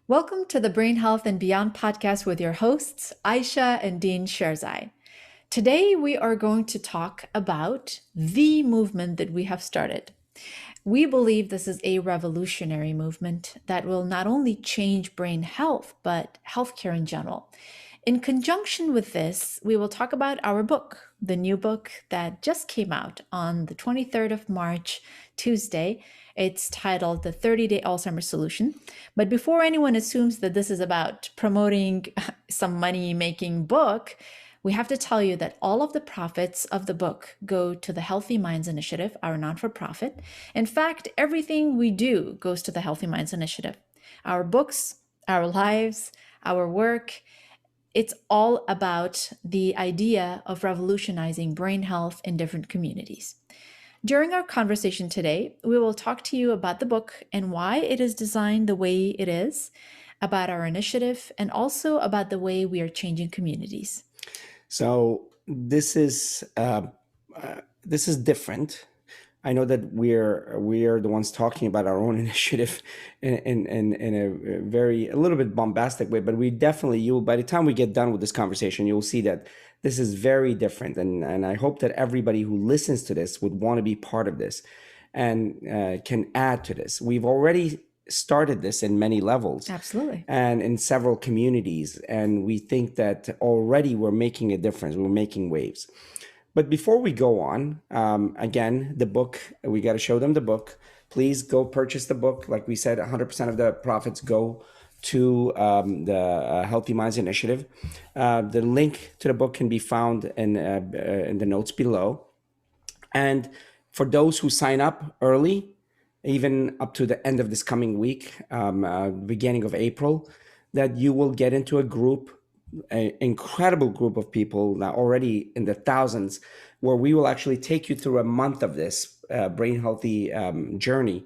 Welcome to the Brain Health and Beyond podcast with your hosts, Ayesha and Dean Sherzai. Today, we are going to talk about the movement that we have started. We believe this is a revolutionary movement that will not only change brain health, but healthcare in general. In conjunction with this, we will talk about our book, the new book that just came out on the 23rd of March, Tuesday. It's titled The 30-Day Alzheimer's Solution. But before anyone assumes that this is about promoting some money-making book, we have to tell you that all of the profits of the book go to the Healthy Minds Initiative, our non-for-profit. In fact, everything we do goes to the Healthy Minds Initiative. Our books, our lives, our work, it's all about the idea of revolutionizing brain health in different communities. During our conversation today, we will talk to you about the book and why it is designed the way it is, about our initiative, and also about the way we are changing communities. So this is different. I know that we're the ones talking about our own initiative in a little bit bombastic way, but we definitely, you by the time we get done with this conversation, you'll see that this is very different, and I hope that everybody who listens to this would want to be part of this and can add to this. We've already started this in many levels. Absolutely. And in several communities, and we think that already we're making a difference. We're making waves. But before we go on, again, the book, we got to show them the book. Please go purchase the book. Like we said, 100% of the profits go to the Healthy Minds Initiative. The link to the book can be found in the notes below. And for those who sign up early, even up to the end of this coming week, beginning of April, that you will get into a group, an incredible group of people now already in the thousands, where we will actually take you through a month of this brain healthy journey,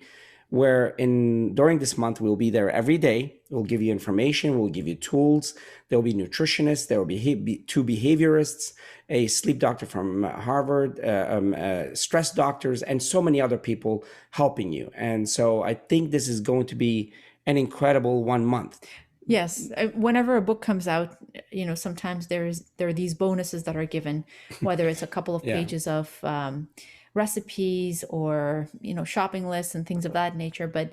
where during this month we'll be there every day. We'll give you information, we'll give you tools. There'll be nutritionists, there will be two behaviorists, a sleep doctor from Harvard, stress doctors, and so many other people helping you. And so I think this is going to be an incredible 1 month. Yes, whenever a book comes out, sometimes there are these bonuses that are given, whether it's a couple of pages of recipes or shopping lists and things of that nature. But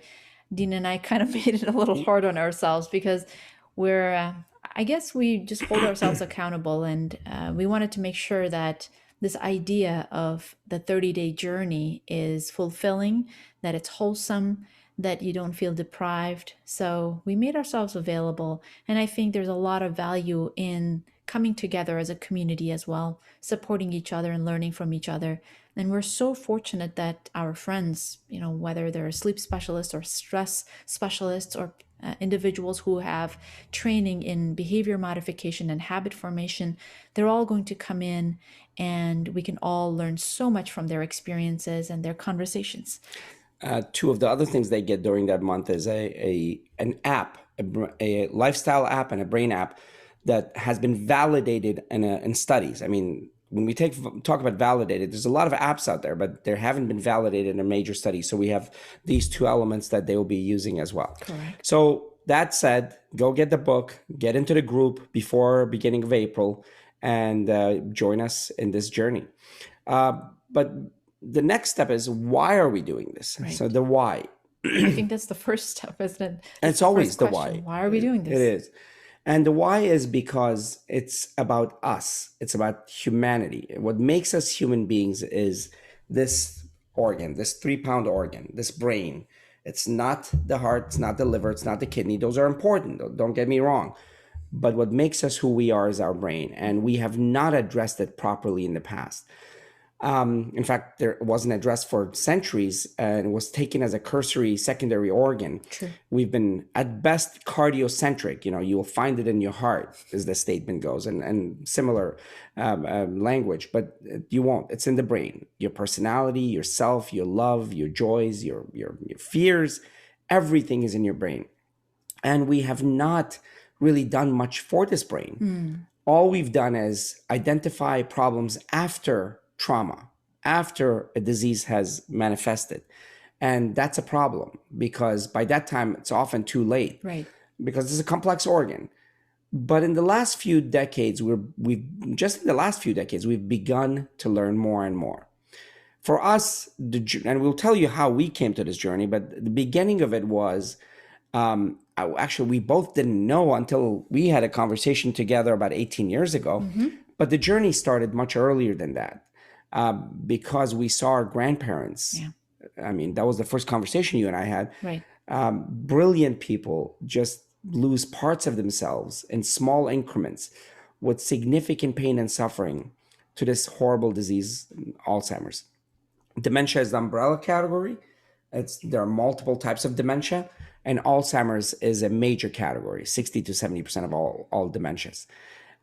Dean and I kind of made it a little hard on ourselves because I guess we just hold ourselves accountable, and we wanted to make sure that this idea of the 30-day journey is fulfilling, that it's wholesome, that you don't feel deprived. So we made ourselves available. And I think there's a lot of value in coming together as a community as well, supporting each other and learning from each other. And we're so fortunate that our friends, whether they're sleep specialists or stress specialists or individuals who have training in behavior modification and habit formation, they're all going to come in and we can all learn so much from their experiences and their conversations. Two of the other things they get during that month is an app, a lifestyle app and a brain app that has been validated in studies. I mean, when we talk about validated, there's a lot of apps out there, but they haven't been validated in a major study. So we have these two elements that they will be using as well. Correct. So that said, go get the book, get into the group before beginning of April, and join us in this journey. But the next step is, why are we doing this? Right. So the why. I think that's the first step, isn't it? It's always the why. Why are we doing this? It is. And the why is because it's about us. It's about humanity. What makes us human beings is this organ, this 3-pound organ, this brain. It's not the heart, it's not the liver, it's not the kidney. Those are important, don't get me wrong. But what makes us who we are is our brain. And we have not addressed it properly in the past. In fact, it wasn't addressed for centuries and was taken as a cursory secondary organ. True. We've been at best cardiocentric. You will find it in your heart, as the statement goes, and similar language, but you won't. It's in the brain. Your personality, yourself, your love, your joys, your fears, everything is in your brain. And we have not really done much for this brain. All we've done is identify problems after trauma, after a disease has manifested. And that's a problem because by that time, it's often too late. Right. because it's a complex organ. But in the last few decades, we've begun to learn more and more. For us, and we'll tell you how we came to this journey, but the beginning of it was, actually, we both didn't know until we had a conversation together about 18 years ago. But the journey started much earlier than that, because we saw our grandparents. Yeah. I mean, that was the first conversation you and I had. Right. Brilliant people just lose parts of themselves in small increments with significant pain and suffering to this horrible disease, Alzheimer's. Dementia is the umbrella category. There are multiple types of dementia, and Alzheimer's is a major category, 60 to 70% of all dementias.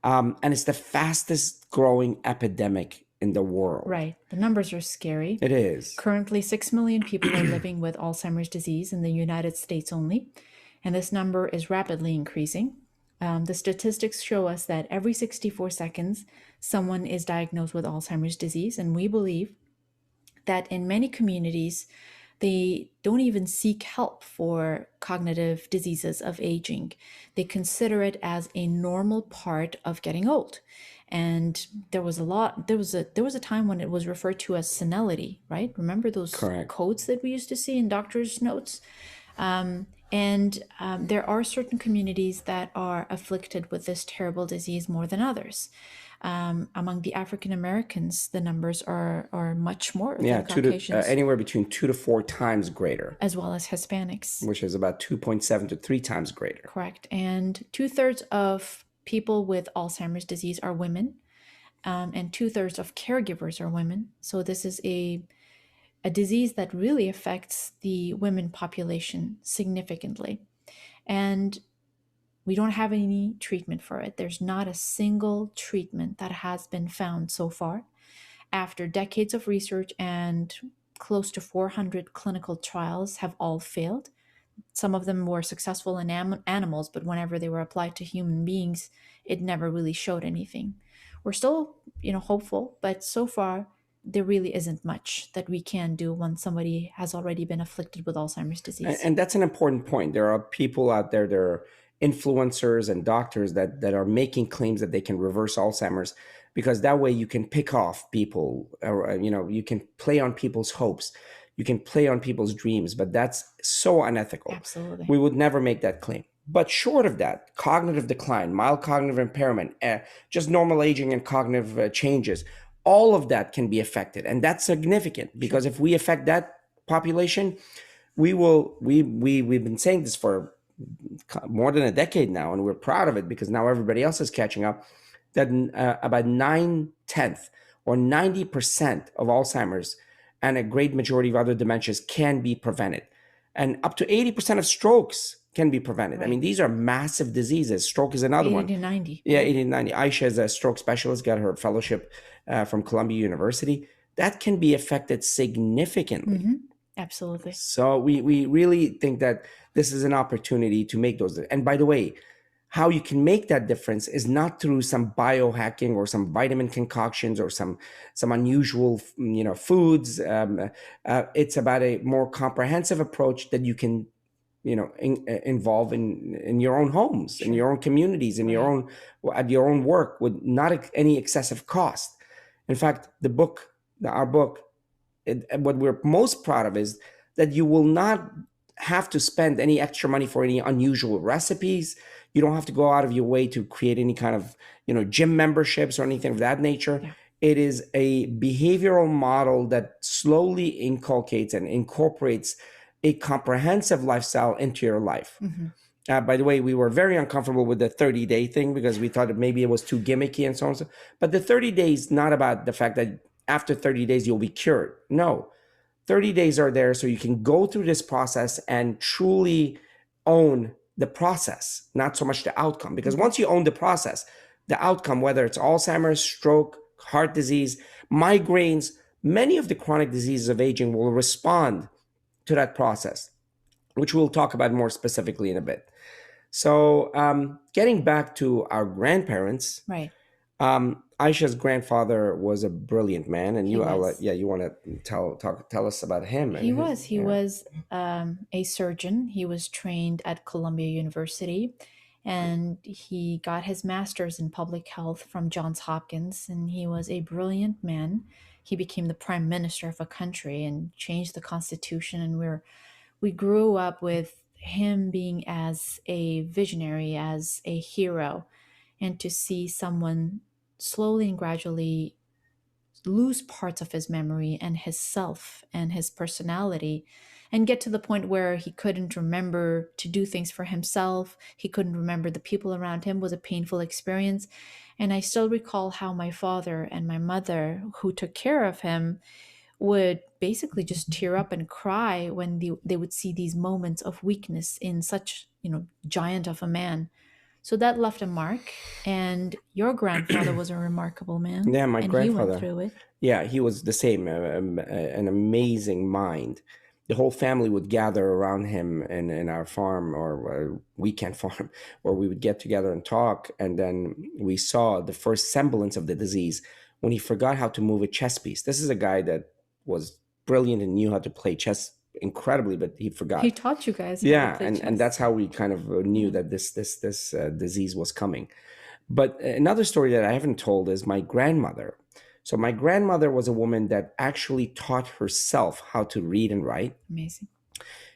And it's the fastest growing epidemic in the world. Right. The numbers are scary. It is. Currently, 6 million people are living with Alzheimer's disease in the United States only, and this number is rapidly increasing. The statistics show us that every 64 seconds, someone is diagnosed with Alzheimer's disease, and we believe that in many communities, they don't even seek help for cognitive diseases of aging. They consider it as a normal part of getting old. And there was a time when it was referred to as senility, right? Remember those Correct. codes that we used to see in doctors' notes? There are certain communities that are afflicted with this terrible disease more than others. Among the African Americans, the numbers are much more than Caucasians. Anywhere between 2 to 4 times greater. As well as Hispanics. Which is about 2.7 to 3 times greater. Correct. And 2/3 of people with Alzheimer's disease are women, and 2/3 of caregivers are women. So this is a disease that really affects the women population significantly. And we don't have any treatment for it. There's not a single treatment that has been found so far. After decades of research and close to 400 clinical trials have all failed. Some of them were successful in animals, but whenever they were applied to human beings, it never really showed anything. We're still, hopeful, but so far, there really isn't much that we can do when somebody has already been afflicted with Alzheimer's disease. And that's an important point. There are people out there, there are influencers and doctors that are making claims that they can reverse Alzheimer's, because that way you can pick off people, or, you can play on people's hopes. You can play on people's dreams, but that's so unethical. Absolutely. We would never make that claim. But short of that, cognitive decline, mild cognitive impairment, just normal aging and cognitive changes, all of that can be affected. And that's significant, because if we affect that population, we've been saying this for more than a decade now, and we're proud of it because now everybody else is catching up, that about 9/10 or 90% of Alzheimer's and a great majority of other dementias can be prevented. And up to 80% of strokes can be prevented. Right. I mean, these are massive diseases. Stroke is another 80 one. 80 to 90. Yeah, 80 to 90. Ayesha is a stroke specialist, got her fellowship from Columbia University. That can be affected significantly. Mm-hmm. Absolutely. So we really think that this is an opportunity to make those. And by the way, how you can make that difference is not through some biohacking or some vitamin concoctions or some unusual foods. It's about a more comprehensive approach that you can involve in your own homes, sure, in your own communities, in your own at your own work, with not any excessive cost. In fact, our book, what we're most proud of is that you will not have to spend any extra money for any unusual recipes. You don't have to go out of your way to create any kind of gym memberships or anything of that nature. Yeah. It is a behavioral model that slowly inculcates and incorporates a comprehensive lifestyle into your life. Mm-hmm. By the way, we were very uncomfortable with the 30-day thing because we thought that maybe it was too gimmicky and so on. But the 30 days is not about the fact that after 30 days you'll be cured. No, 30 days are there so you can go through this process and truly own the process, not so much the outcome. Because once you own the process, the outcome, whether it's Alzheimer's, stroke, heart disease, migraines, many of the chronic diseases of aging will respond to that process, which we'll talk about more specifically in a bit. So getting back to our grandparents, right? Aisha's grandfather was a brilliant man, and He was. you want to tell us about him and He his. was. He Yeah. was a surgeon. He was trained at Columbia University, and he got his master's in public health from Johns Hopkins. And he was a brilliant man. He became the prime minister of a country and changed the constitution. And we grew up with him being as a visionary, as a hero, and to see someone slowly and gradually lose parts of his memory and his self and his personality and get to the point where he couldn't remember to do things for himself. He couldn't remember the people around him was a painful experience. And I still recall how my father and my mother, who took care of him, would basically just tear up and cry when they would see these moments of weakness in such, giant of a man. So that left a mark. And your grandfather was a remarkable man, Yeah, my and he went grandfather. through it. Yeah, he was the same, an amazing mind. The whole family would gather around him in our farm or weekend farm, where we would get together and talk. And then we saw the first semblance of the disease when he forgot how to move a chess piece. This is a guy that was brilliant and knew how to play chess incredibly, but he He forgot. taught you guys how to Yeah, play and chess. that's how we kind of knew Yeah. that this disease was coming. But another story that I haven't told is my grandmother. So my grandmother was a woman that actually taught herself how to read and write. Amazing.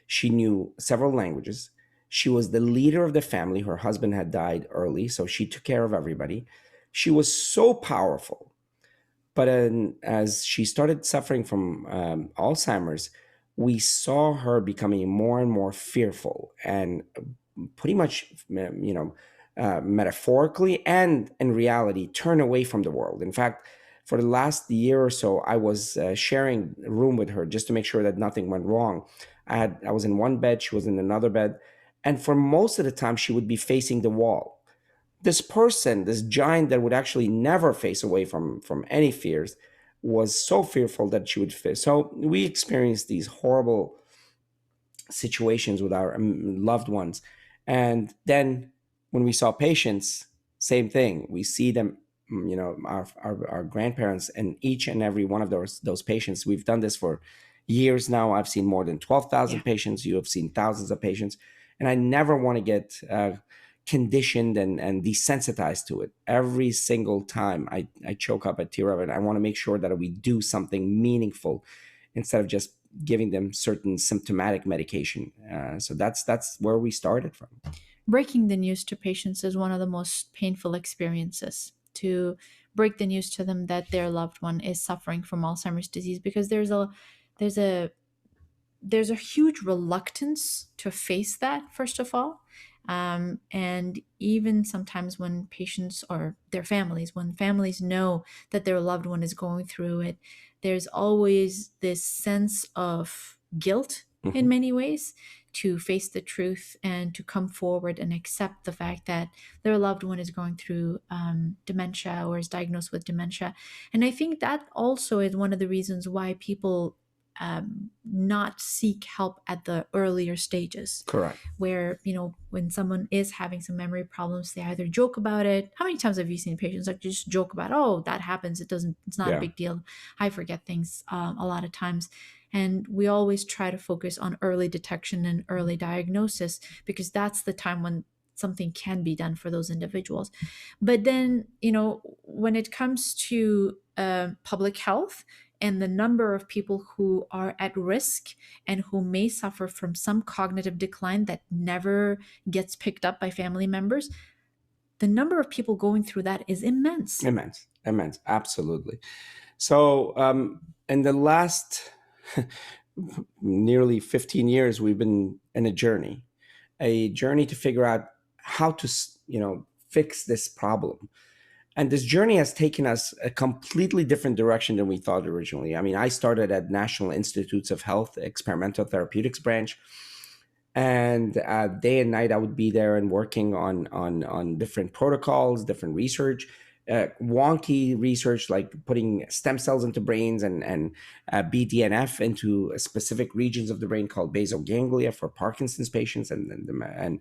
She knew several languages. She was the leader of the family. Her husband had died early, so she took care of everybody. She was so powerful. But as she started suffering from Alzheimer's, we saw her becoming more and more fearful and pretty much, metaphorically and in reality, turn away from the world. In fact, for the last year or so, I was sharing a room with her just to make sure that nothing went wrong. I was in one bed, she was in another bed, and for most of the time, she would be facing the wall. This person, this giant that would actually never face away from any fears, was so fearful that she would face. So we experienced these horrible situations with our loved ones. And then when we saw patients, same thing. We see them, our grandparents, and each and every one of those patients. We've done this for years now. I've seen more than 12,000 Yeah. patients. You have seen thousands of patients. And I never want to get conditioned and desensitized to it. Every single time I choke up, I tear up, and I want to make sure that we do something meaningful instead of just giving them certain symptomatic medication. So that's where we started from. Breaking the news to patients is one of the most painful experiences. To break the news to them that their loved one is suffering from Alzheimer's disease, because there's a there's a huge reluctance to face that, first of all. And even sometimes when patients or their families, when families know that their loved one is going through it, there's always this sense of guilt in Mhm. many ways to face the truth and to come forward and accept the fact that their loved one is going through dementia or is diagnosed with dementia. And I think that also is one of the reasons why people not seek help at the earlier stages, Correct. where when someone is having some memory problems, they either joke about it. How many times have you seen patients like just joke about, oh, that happens, it's not a Yeah. big deal, I forget things a lot of times. And we always try to focus on early detection and early diagnosis, because that's the time when something can be done for those individuals. But then when it comes to public health and the number of people who are at risk and who may suffer from some cognitive decline that never gets picked up by family members, the number of people going through that is immense. Immense, absolutely. So in the last nearly 15 years, we've been in a journey to figure out how to fix this problem. And this journey has taken us a completely different direction than we thought originally. I mean, I started at National Institutes of Health Experimental Therapeutics branch, and day and night I would be there and working on different protocols, different research. wonky research like putting stem cells into brains and BDNF into specific regions of the brain called basal ganglia for Parkinson's patients, and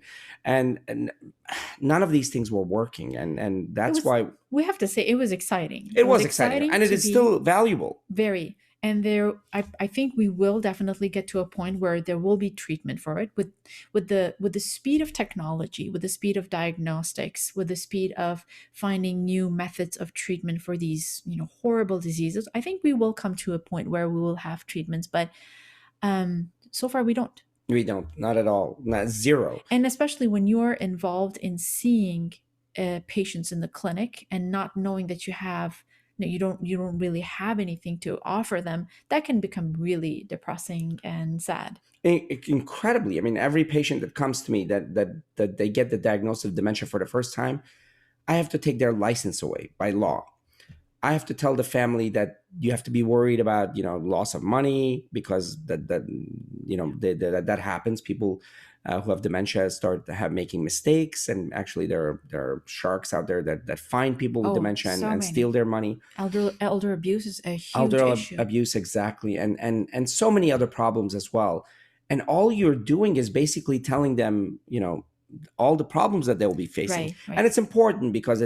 none of these things were working, and that's why we have to say it was exciting. it was exciting, and it is still valuable. Very. And I think we will definitely get to a point where there will be treatment for it with the speed of technology, with the speed of diagnostics, with the speed of finding new methods of treatment for these, horrible diseases. I think we will come to a point where we will have treatments, but so far we don't. We don't, not at all, not zero. And especially when you're involved in seeing patients in the clinic and not knowing that you don't really have anything to offer them, that can become really depressing and sad. Incredibly. I mean, every patient that comes to me that they get the diagnosis of dementia for the first time, I have to take their license away by law. I have to tell the family that you have to be worried about, loss of money, because that happens. People who have dementia start to making mistakes, and actually there are sharks out there that find people with dementia and steal their money. Elder abuse is a huge issue. Abuse, exactly, and so many other problems as well. And all you're doing is basically telling them, all the problems that they'll be facing. Right. And it's important because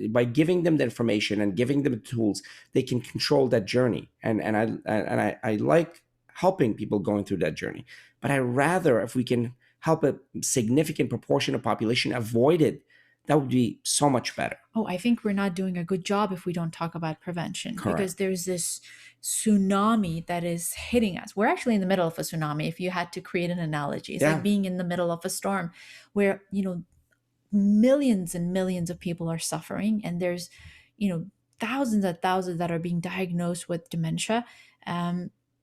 by giving them the information and giving them the tools, they can control that journey. And I like helping people going through that journey. But I rather, if we can help a significant proportion of population avoid it, that would be so much better. Oh, I think we're not doing a good job if we don't talk about prevention. Correct. Because there's this tsunami that is hitting us. We're actually in the middle of a tsunami, if you had to create an analogy. It's like being in the middle of a storm where, millions and millions of people are suffering, and there's, thousands and thousands that are being diagnosed with dementia.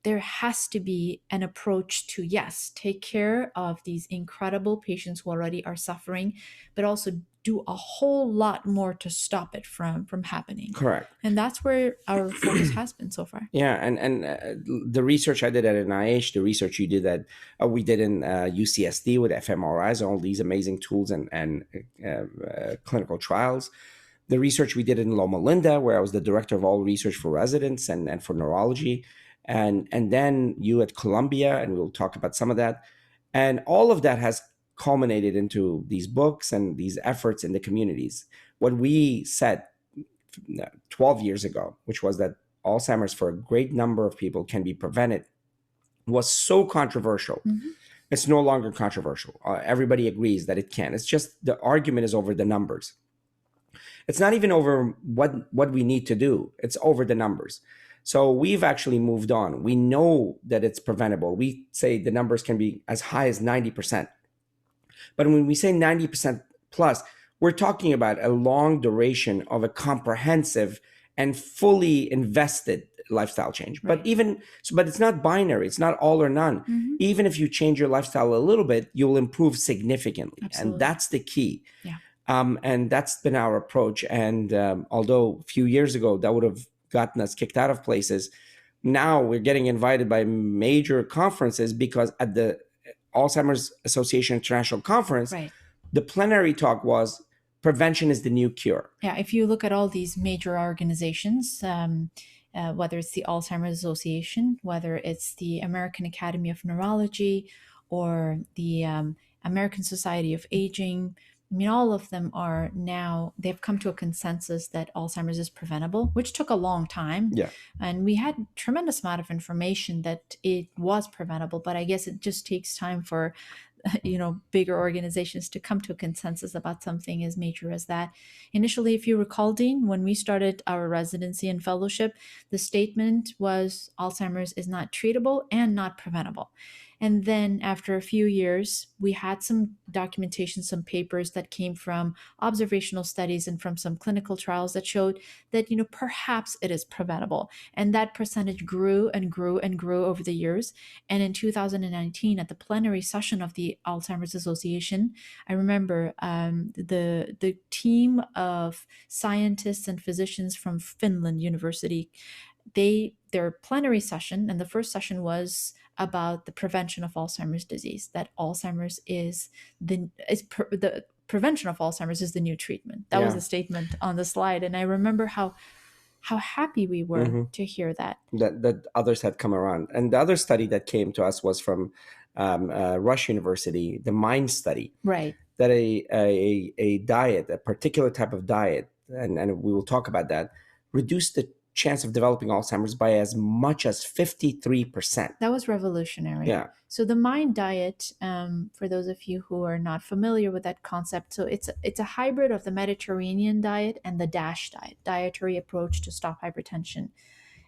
There has to be an approach to, yes, take care of these incredible patients who already are suffering, but also do a whole lot more to stop it from happening. Correct. And that's where our focus has been so far. Yeah, and the research I did at NIH, the research you did that we did in UCSD with fMRIs, all these amazing tools and clinical trials. The research we did in Loma, where I was the director of all research for residents and for neurology. And then you at Columbia, and we'll talk about some of that. And all of that has culminated into these books and these efforts in the communities. What we said 12 years ago, which was that Alzheimer's for a great number of people can be prevented, was so controversial. Mm-hmm. It's no longer controversial. Everybody agrees that it can. It's just the argument is over the numbers. It's not even over what we need to do. It's over the numbers. So we've actually moved on. We know that it's preventable. We say the numbers can be as high as 90%. But when we say 90% plus, we're talking about a long duration of a comprehensive and fully invested lifestyle change. Right. But it's not binary. It's not all or none. Mm-hmm. Even if you change your lifestyle a little bit, you'll improve significantly. Absolutely. And that's the key. Yeah. And that's been our approach. And although a few years ago that would have gotten us kicked out of places, now we're getting invited by major conferences, because at the Alzheimer's Association International Conference, right, the plenary talk was prevention is the new cure. Yeah, if you look at all these major organizations, whether it's the Alzheimer's Association, whether it's the American Academy of Neurology, or the American Society of Aging, I mean, all of them are now, they've come to a consensus that Alzheimer's is preventable, which took a long time. Yeah. And we had a tremendous amount of information that it was preventable, but I guess it just takes time for, bigger organizations to come to a consensus about something as major as that. Initially, if you recall, Dean, when we started our residency and fellowship, the statement was Alzheimer's is not treatable and not preventable. And then after a few years, we had some documentation, some papers that came from observational studies and from some clinical trials that showed that, perhaps it is preventable. And that percentage grew and grew and grew over the years. And in 2019, at the plenary session of the Alzheimer's Association, I remember the team of scientists and physicians from Finland University, their plenary session, and the first session was about the prevention of Alzheimer's disease, that Alzheimer's is the prevention of Alzheimer's is the new treatment. That was Yeah. the statement on the slide. And I remember how happy we were to hear that. That others had come around. And the other study that came to us was from Rush University, the MIND study, Right. that a diet, a particular type of diet, and we will talk about that, reduced the chance of developing Alzheimer's by as much as 53%. That was revolutionary. Yeah. So the MIND diet, for those of you who are not familiar with that concept, so it's a hybrid of the Mediterranean diet and the DASH diet, dietary approach to stop hypertension.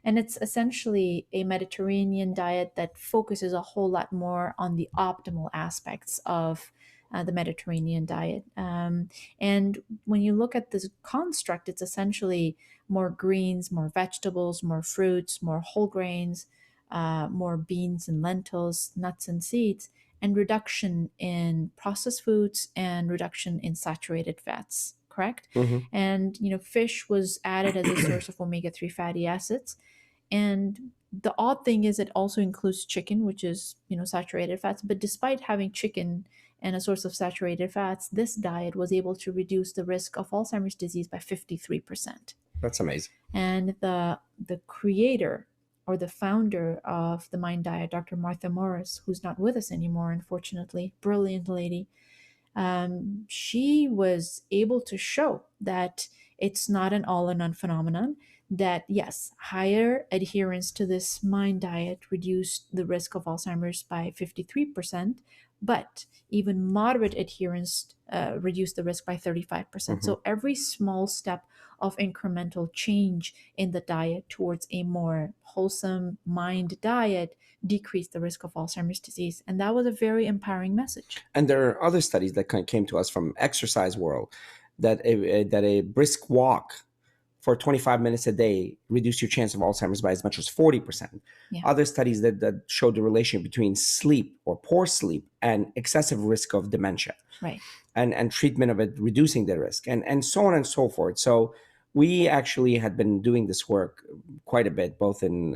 And it's essentially a Mediterranean diet that focuses a whole lot more on the optimal aspects of the Mediterranean diet. And when you look at this construct, it's essentially more greens, more vegetables, more fruits, more whole grains, more beans and lentils, nuts and seeds, and reduction in processed foods and reduction in saturated fats. Correct? And fish was added as a source of omega-3 fatty acids. And the odd thing is it also includes chicken, which is saturated fats. But despite having chicken and a source of saturated fats, this diet was able to reduce the risk of Alzheimer's disease by 53%. That's amazing. And the creator or the founder of the MIND diet, Dr. Martha Morris, who's not with us anymore, unfortunately, brilliant lady, she was able to show that it's not an all or none phenomenon, that yes, higher adherence to this MIND diet reduced the risk of Alzheimer's by 53%, but even moderate adherence reduced the risk by 35%. So every small step of incremental change in the diet towards a more wholesome MIND diet decreased the risk of Alzheimer's disease. And that was a very empowering message. And there are other studies that kind of came to us from exercise world that a brisk walk for 25 minutes a day reduced your chance of Alzheimer's by as much as 40%. Yeah. Other studies that showed the relation between sleep or poor sleep and excessive risk of dementia. Right. And treatment of it, reducing the risk, and so on and so forth. So we actually had been doing this work quite a bit, both in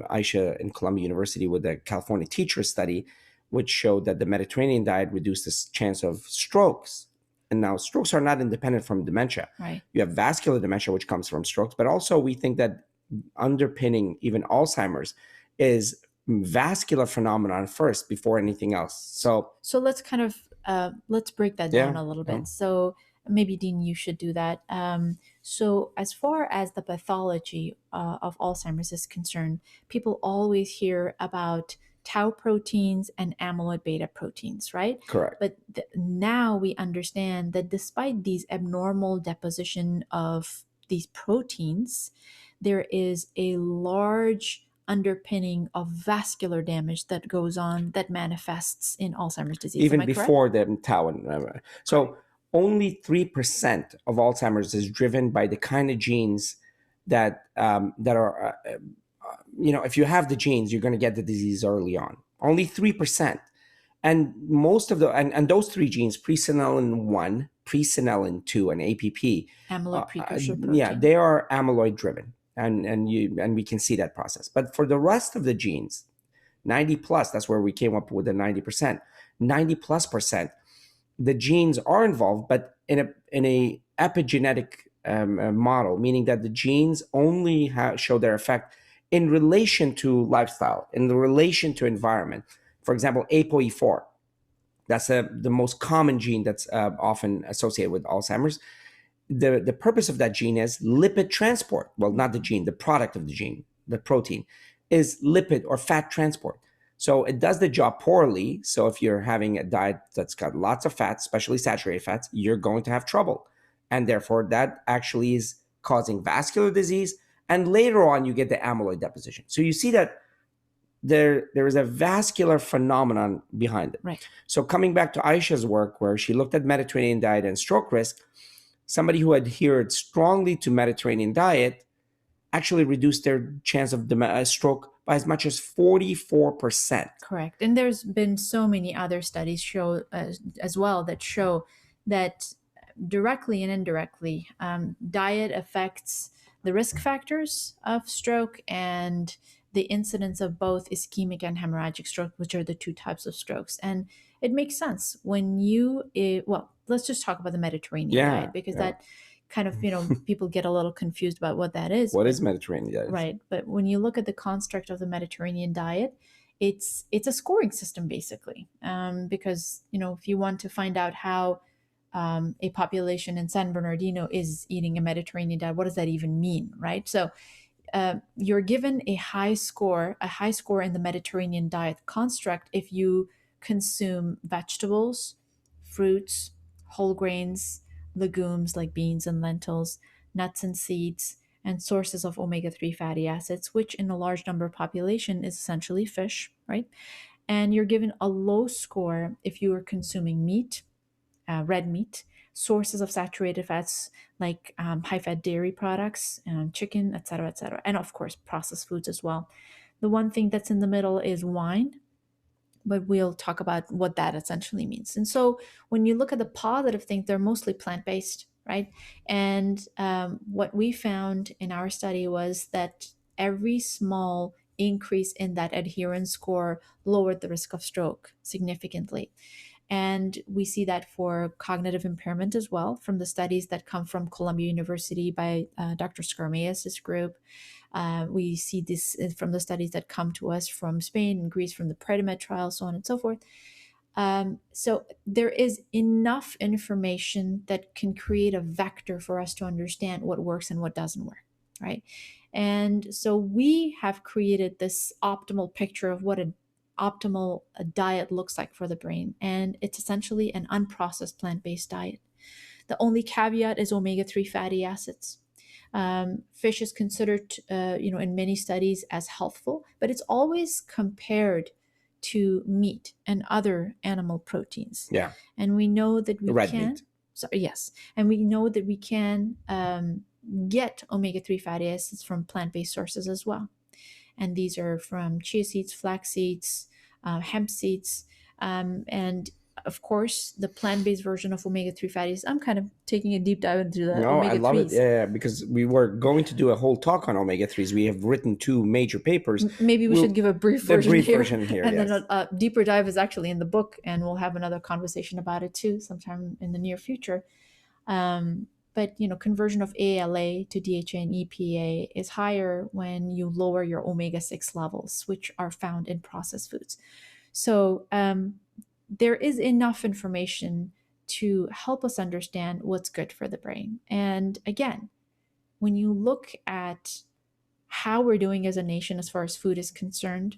Ayesha in Columbia University with the California teacher study, which showed that the Mediterranean diet reduced the chance of strokes. And now strokes are not independent from dementia. Right. You have vascular dementia, which comes from strokes, but also we think that underpinning even Alzheimer's is vascular phenomenon first before anything else. So let's kind of let's break that down a little bit. Yeah. So maybe Dean, you should do that. So as far as the pathology of Alzheimer's is concerned, people always hear about tau proteins and amyloid beta proteins, right? Correct. But now we understand that despite these abnormal deposition of these proteins, there is a large underpinning of vascular damage that goes on that manifests in Alzheimer's disease. Even before the tau. So only 3% of Alzheimer's is driven by the kind of genes that are, if you have the genes, you're going to get the disease early on. Only 3%. And most of and those three genes, presenilin 1, presenilin 2, and APP, amyloid precursor protein. Yeah, they are amyloid driven. And we can see that process. But for the rest of the genes, 90 plus, that's where we came up with the 90%, 90+%, the genes are involved, but in a epigenetic model, meaning that the genes only show their effect in relation to lifestyle, in the relation to environment. For example, ApoE4, that's the most common gene that's often associated with Alzheimer's. The purpose of that gene is lipid transport. Well, not the gene, the product of the gene, the protein, is lipid or fat transport. So it does the job poorly. So if you're having a diet that's got lots of fats, especially saturated fats, you're going to have trouble. And therefore, that actually is causing vascular disease. And later on, you get the amyloid deposition. So you see that there is a vascular phenomenon behind it. Right. So coming back to Ayesha's work, where she looked at Mediterranean diet and stroke risk, somebody who adhered strongly to Mediterranean diet actually reduced their chance of stroke by as much as 44%. Correct. And there's been so many other studies show as well that show that directly and indirectly, diet affects the risk factors of stroke and the incidence of both ischemic and hemorrhagic stroke, which are the two types of strokes. And it makes sense when you, well, let's just talk about the Mediterranean diet, because that kind of, people get a little confused about what that is. What is Mediterranean diet? Right. But when you look at the construct of the Mediterranean diet, it's a scoring system, basically, because, if you want to find out how a population in San Bernardino is eating a Mediterranean diet, what does that even mean, right? So you're given a high score in the Mediterranean diet construct if you consume vegetables, fruits, whole grains, legumes like beans and lentils, nuts and seeds, and sources of omega-3 fatty acids, which in a large number of population is essentially fish, right? And you're given a low score if you are consuming meat, red meat, sources of saturated fats like high-fat dairy products, chicken, etc., and of course processed foods as well. The one thing that's in the middle is wine, but we'll talk about what that essentially means. And so when you look at the positive things, they're mostly plant-based, right? And what we found in our study was that every small increase in that adherence score lowered the risk of stroke significantly. And we see that for cognitive impairment as well from the studies that come from Columbia University by Dr. Skarmeas' group. We see this from the studies that come to us from Spain and Greece, from the Predimed trial, so on and so forth. So there is enough information that can create a vector for us to understand what works and what doesn't work, right? And so we have created this optimal picture of what an optimal diet looks like for the brain. And it's essentially an unprocessed plant-based diet. The only caveat is omega-3 fatty acids. Fish is considered, in many studies as healthful, but it's always compared to meat and other animal proteins. Yeah. And we know that we Red can. meat. Yes. And we know that we can get omega-3 fatty acids from plant-based sources as well. And these are from chia seeds, flax seeds, hemp seeds, and of course, the plant-based version of omega-3 fatty acids. I'm kind of taking a deep dive into the No, omega-3s. I love it. Yeah, because we were going to do a whole talk on omega-3s. We have written 2 major papers. Maybe we should give a brief version here. And yes. then a deeper dive is actually in the book, and we'll have another conversation about it too sometime in the near future. But conversion of ALA to DHA and EPA is higher when you lower your omega-6 levels, which are found in processed foods. So there is enough information to help us understand what's good for the brain. And again, when you look at how we're doing as a nation as far as food is concerned,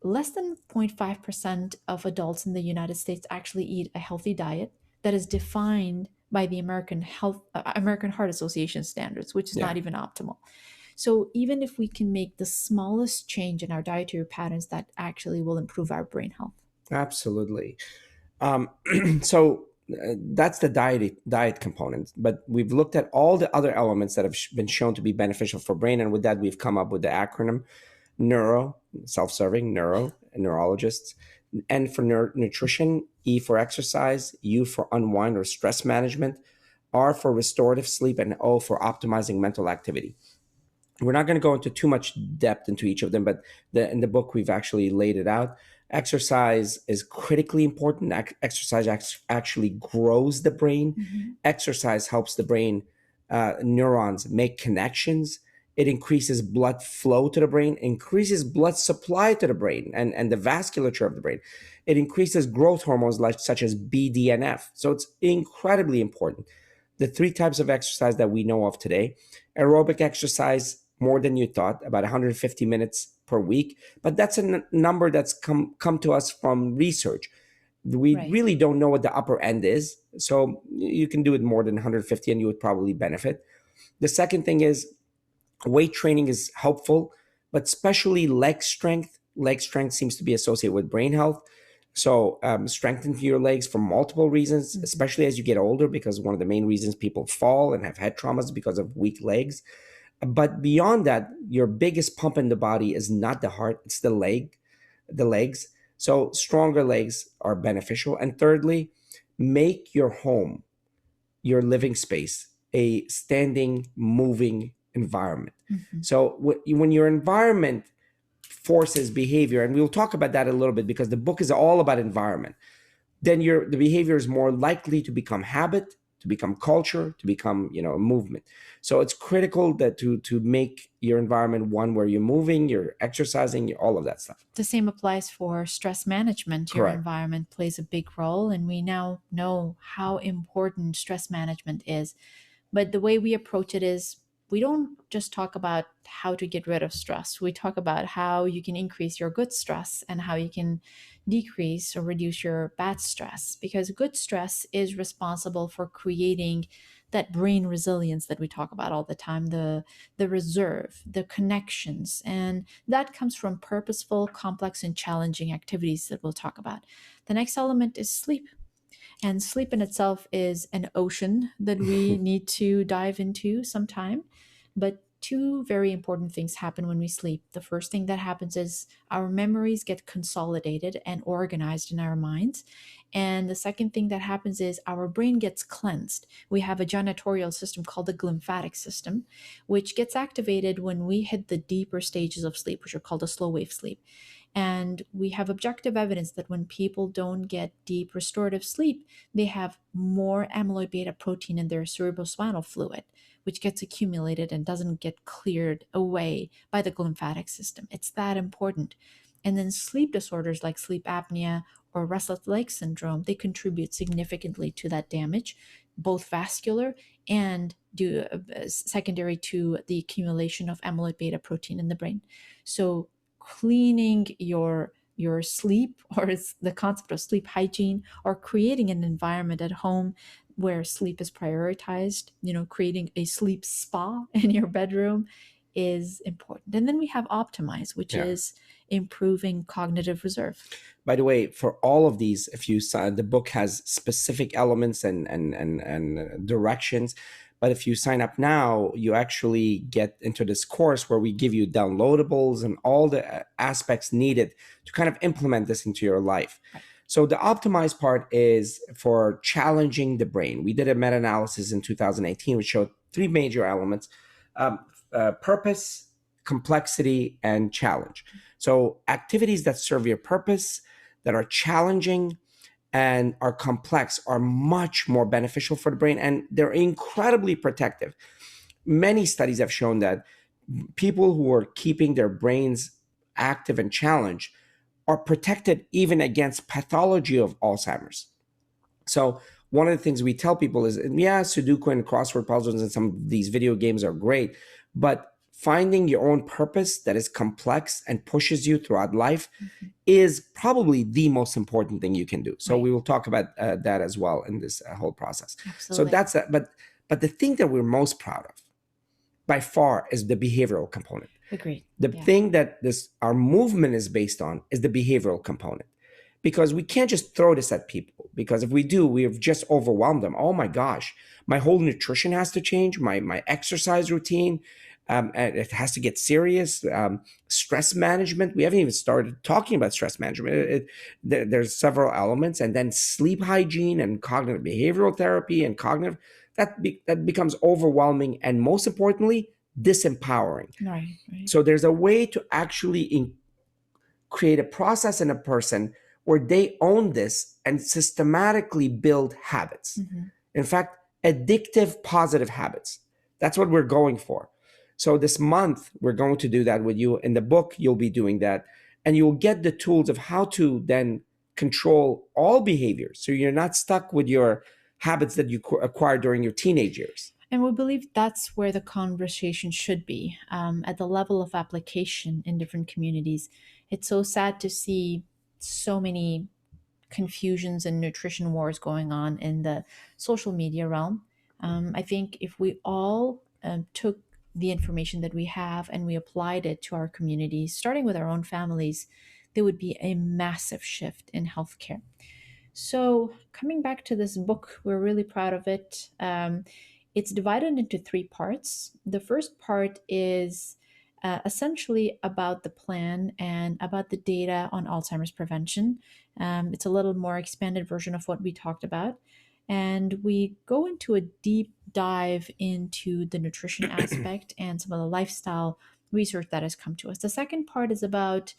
less than 0.5% of adults in the United States actually eat a healthy diet that is defined by the American Heart Association standards, which is not even optimal. So even if we can make the smallest change in our dietary patterns, that actually will improve our brain health. Absolutely. So that's the diet component. But we've looked at all the other elements that have been shown to be beneficial for brain. And with that, we've come up with the acronym neuro, self-serving, neurologists, N for nutrition, E for exercise, U for unwind or stress management, R for restorative sleep, and O for optimizing mental activity. We're not going to go into too much depth into each of them, but in the book, we've actually laid it out. Exercise is critically important. Exercise actually grows the brain. Mm-hmm. Exercise helps the brain neurons make connections. It increases blood flow to the brain, increases blood supply to the brain and the vasculature of the brain. It increases growth hormones such as BDNF. So it's incredibly important. The 3 types of exercise that we know of today: aerobic exercise, more than you thought, about 150 minutes per week. But that's a number that's come to us from research. We really don't know what the upper end is. So you can do it more than 150 and you would probably benefit. The second thing is weight training is helpful, but especially leg strength. Leg strength seems to be associated with brain health. So strengthen your legs for multiple reasons, especially as you get older, because one of the main reasons people fall and have head traumas is because of weak legs. But beyond that, your biggest pump in the body is not the heart, it's the legs. So stronger legs are beneficial. And thirdly, make your home, your living space, a standing, moving environment. Mm-hmm. So when your environment forces behavior, and we'll talk about that a little bit because the book is all about environment, then the behavior is more likely to become habit, to become culture, to become a movement. So it's critical that to make your environment one where you're moving, you're exercising, all of that stuff. The same applies for stress management. Your Correct. environment plays a big role, and we now know how important stress management is. But the way we approach it is we don't just talk about how to get rid of stress. We talk about how you can increase your good stress and how you can decrease or reduce your bad stress, because good stress is responsible for creating that brain resilience that we talk about all the time, the reserve, the connections, and that comes from purposeful, complex, and challenging activities that we'll talk about. The next element is sleep. And sleep in itself is an ocean that we need to dive into sometime. But two very important things happen when we sleep. The first thing that happens is our memories get consolidated and organized in our minds. And the second thing that happens is our brain gets cleansed. We have a janitorial system called the glymphatic system, which gets activated when we hit the deeper stages of sleep, which are called a slow wave sleep. And we have objective evidence that when people don't get deep restorative sleep, they have more amyloid beta protein in their cerebrospinal fluid, which gets accumulated and doesn't get cleared away by the glymphatic system. It's that important. And then sleep disorders like sleep apnea or restless leg syndrome, they contribute significantly to that damage, both vascular and secondary to the accumulation of amyloid beta protein in the brain. So cleaning your sleep, or it's the concept of sleep hygiene, or creating an environment at home where sleep is prioritized, creating a sleep spa in your bedroom is important. And then we have optimize, which is improving cognitive reserve. By the way, for all of these, if you the book has specific elements and directions. But if you sign up now, you actually get into this course where we give you downloadables and all the aspects needed to kind of implement this into your life. Right. So the optimized part is for challenging the brain. We did a meta-analysis in 2018, which showed three major elements: purpose, complexity, and challenge. So activities that serve your purpose, that are challenging, and are complex are much more beneficial for the brain, and they're incredibly protective. Many studies have shown that people who are keeping their brains active and challenged are protected even against pathology of Alzheimer's. So one of the things we tell people is, Sudoku and crossword puzzles and some of these video games are great, but finding your own purpose that is complex and pushes you throughout life is probably the most important thing you can do. So we will talk about that as well in this whole process. Absolutely. So that's that. But the thing that we're most proud of by far is the behavioral component. Agreed. The thing that our movement is based on is the behavioral component. Because we can't just throw this at people, because if we do, we've just overwhelmed them. Oh my gosh, my whole nutrition has to change, my exercise routine, and it has to get serious. Stress management, we haven't even started talking about stress management. There's several elements, and then sleep hygiene and cognitive behavioral therapy and cognitive, that becomes overwhelming and, most importantly, disempowering. Right. So there's a way to actually create a process in a person where they own this and systematically build habits. In fact, addictive, positive habits. That's what we're going for. So this month, we're going to do that with you. In the book, you'll be doing that. And you'll get the tools of how to then control all behaviors. So you're not stuck with your habits that you acquired during your teenage years. And we believe that's where the conversation should be, at the level of application in different communities. It's so sad to see so many confusions and nutrition wars going on in the social media realm. I think if we all took the information that we have and we applied it to our communities, starting with our own families, there would be a massive shift in healthcare. So coming back to this book, we're really proud of it. It's divided into three parts. The first part is essentially about the plan and about the data on Alzheimer's prevention. It's a little more expanded version of what we talked about. And we go into a deep dive into the nutrition aspect and some of the lifestyle research that has come to us. The second part is about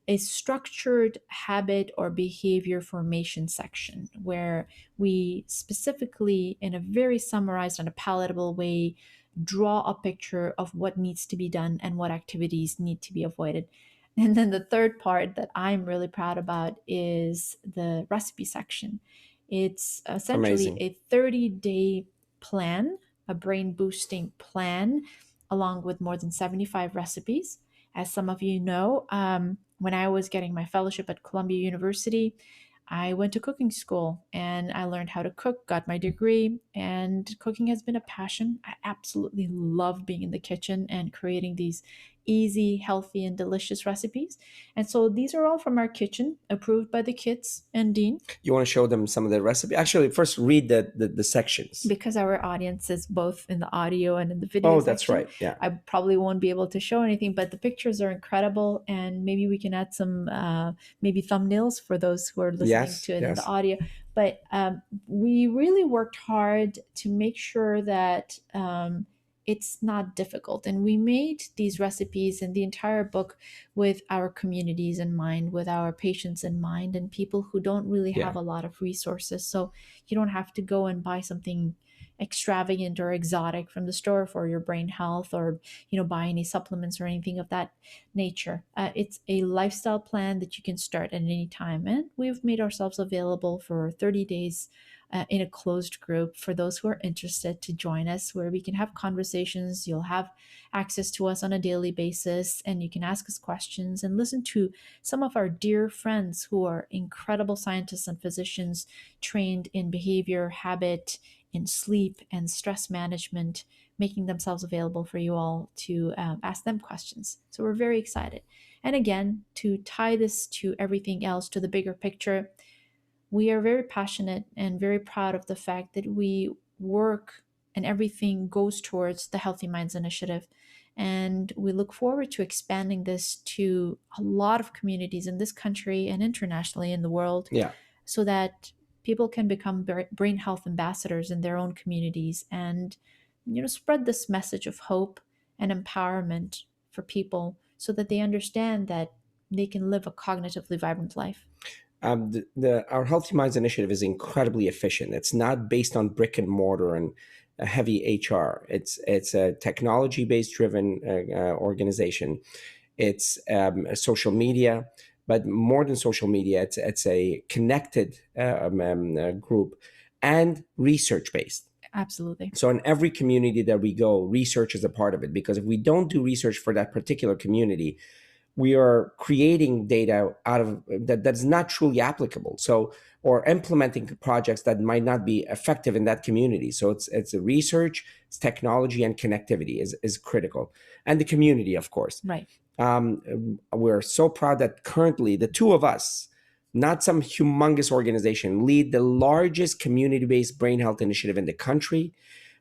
a structured habit or behavior formation section where we specifically, in a very summarized and a palatable way, draw a picture of what needs to be done and what activities need to be avoided. And then the third part that I'm really proud about is the recipe section. It's essentially Amazing. a 30-day plan, a brain boosting plan, along with more than 75 recipes. As some of you know, when I was getting my fellowship at Columbia University, I went to cooking school and I learned how to cook, got my degree, and cooking has been a passion. I absolutely love being in the kitchen and creating these easy, healthy, and delicious recipes. And so these are all from our kitchen, approved by the kids and Dean. You want to show them some of the recipe? Actually, first read the sections. Because our audience is both in the audio and in the video Oh, that's section, right. Yeah. I probably won't be able to show anything, but the pictures are incredible, and maybe we can add some maybe thumbnails for those who are listening Yes. to it in the Yes. audio. But we really worked hard to make sure that it's not difficult, and we made these recipes and the entire book with our communities in mind, with our patients in mind, and people who don't really Yeah. have a lot of resources. So you don't have to go and buy something extravagant or exotic from the store for your brain health, or buy any supplements or anything of that nature. It's a lifestyle plan that you can start at any time, and we've made ourselves available for 30 days in a closed group for those who are interested to join us, where we can have conversations. You'll have access to us on a daily basis, and you can ask us questions and listen to some of our dear friends who are incredible scientists and physicians trained in behavior, habit, in sleep, and stress management, making themselves available for you all to ask them questions. So we're very excited. And again, to tie this to everything else, to the bigger picture, we are very passionate and very proud of the fact that we work and everything goes towards the Healthy Minds Initiative. And we look forward to expanding this to a lot of communities in this country and internationally in the world, Yeah. so that people can become brain health ambassadors in their own communities and spread this message of hope and empowerment for people, so that they understand that they can live a cognitively vibrant life. Our Healthy Minds initiative is incredibly efficient. It's not based on brick and mortar and a heavy HR. It's a technology based driven organization. It's a social media, but more than social media, it's a connected group and research based. Absolutely. So in every community that we go, research is a part of it, because if we don't do research for that particular community, we are creating data out of that's not truly applicable. So, or implementing projects that might not be effective in that community. So it's a research, it's technology, and connectivity is critical, and the community, of course. Right. We're so proud that currently the two of us, not some humongous organization, lead the largest community-based brain health initiative in the country.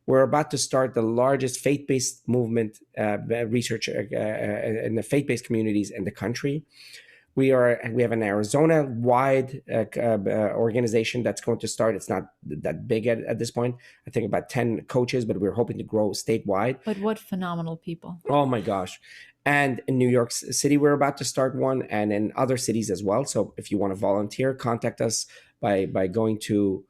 We're about to start the largest faith-based movement research in the faith-based communities in the country. We have an Arizona-wide organization that's going to start. It's not that big at this point. I think about 10 coaches, but we're hoping to grow statewide. But what phenomenal people. Oh my gosh. And in New York City, we're about to start one, and in other cities as well. So if you want to volunteer, contact us by going to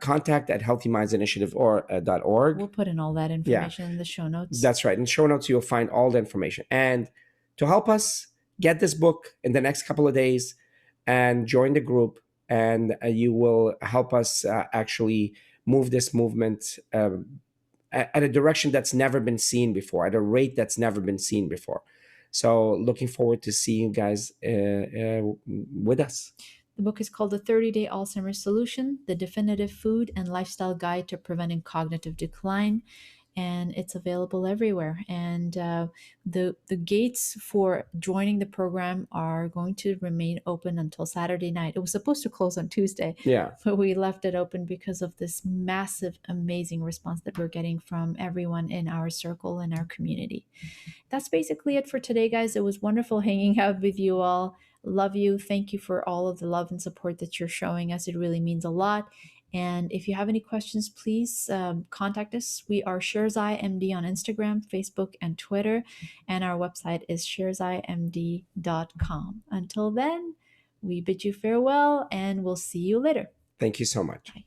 contact at healthymindsinitiative.org. We'll put in all that information in the show notes. That's right. In show notes, you'll find all the information. And to help us get this book in the next couple of days and join the group, and you will help us actually move this movement at a direction that's never been seen before, at a rate that's never been seen before. So looking forward to seeing you guys with us. The book is called The 30-Day Alzheimer's Solution, The Definitive Food and Lifestyle Guide to Preventing Cognitive Decline. And it's available everywhere. And the gates for joining the program are going to remain open until Saturday night. It was supposed to close on Tuesday, but we left it open because of this massive, amazing response that we're getting from everyone in our circle and our community. That's basically it for today, guys. It was wonderful hanging out with you all. Love you. Thank you for all of the love and support that you're showing us. It really means a lot. And if you have any questions, please contact us. We are Sherzai MD on Instagram, Facebook, and Twitter. And our website is sherzaimd.com. Until then, we bid you farewell and we'll see you later. Thank you so much. Bye.